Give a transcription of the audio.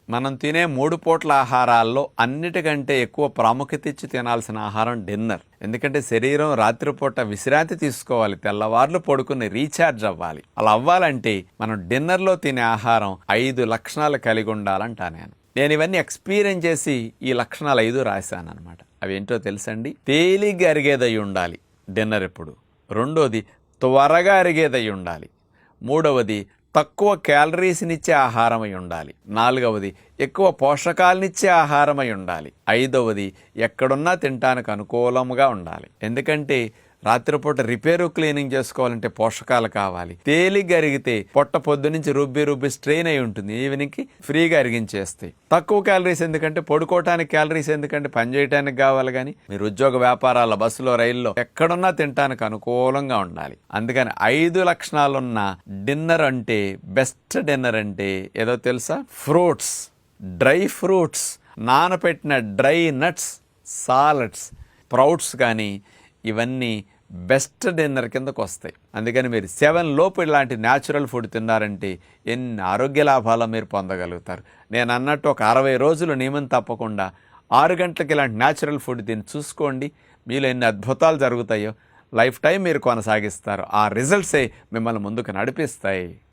మనం తినే 3 పూట్ల ఆహారాల్లో అన్నిటికంటే ఎక్కువ ప్రాముఖ్యత ఇచ్చి తినాల్సిన ఆహారం డిన్నర్. ఎందుకంటే శరీరం రాత్రిపూట విశ్రాంతి తీసుకోవాలి, తెల్లవార్లు పడుకుని రీఛార్జ్ అవ్వాలి. అలా అవ్వాలంటే మనం డిన్నర్లో తినే ఆహారం 5 లక్షణాలు కలిగి ఉండాలంటా నేను ఇవన్నీ ఎక్స్పీరియన్స్ చేసి ఈ లక్షణాలు 5 రాశాను అనమాట. అవి ఏంటో తెలుసండి? తేలిగ్గా అరిగేదై ఉండాలి డిన్నర్ ఎప్పుడు. రెండోది త్వరగా అరిగేదై ఉండాలి. మూడవది తక్కువ క్యాలరీస్నిచ్చే ఆహారమై ఉండాలి. నాలుగవది ఎక్కువ పోషకాలనిచ్చే ఆహారమై ఉండాలి. ఐదవది ఎక్కడున్నా తినటానికి అనుకూలంగా ఉండాలి. ఎందుకంటే రాత్రిపూట రిపేరు క్లీనింగ్ చేసుకోవాలంటే పోషకాలు కావాలి. తేలిగ్గా అరిగితే పొట్ట పొద్దు నుంచి రుబ్బి స్ట్రెయిన్ అయి ఉంటుంది, ఈవినింగ్కి ఫ్రీగా అరిగించేస్తాయి. తక్కువ క్యాలరీస్ ఎందుకంటే పడుకోవటానికి, క్యాలరీస్ ఎందుకంటే పని చేయడానికి కావాలి. కానీ మీరు ఉద్యోగ వ్యాపారాల బస్సులో, రైల్లో ఎక్కడున్నా తినటానికి అనుకూలంగా ఉండాలి. అందుకని 5 లక్షణాలున్న డిన్నర్ అంటే, బెస్ట్ డిన్నర్ అంటే ఏదో తెలుసా? ఫ్రూట్స్, డ్రై ఫ్రూట్స్, నానపెట్టిన డ్రై నట్స్, సాలడ్స్, స్ప్రౌట్స్ కానీ ఇవన్నీ బెస్ట్ డిన్నర్ కిందకు వస్తాయి. అందుకని మీరు 7 లోపు ఇలాంటి న్యాచురల్ ఫుడ్ తిన్నారంటే ఎన్ని ఆరోగ్య లాభాలు మీరు పొందగలుగుతారు. నేను అన్నట్టు ఒక 60 రోజులు నియమం తప్పకుండా 6 గంటలకు ఇలాంటి న్యాచురల్ ఫుడ్ తిని చూసుకోండి. మీలో ఎన్ని అద్భుతాలు జరుగుతాయో లైఫ్ టైం మీరు కొనసాగిస్తారు. ఆ రిజల్ట్సే మిమ్మల్ని ముందుకు నడిపిస్తాయి.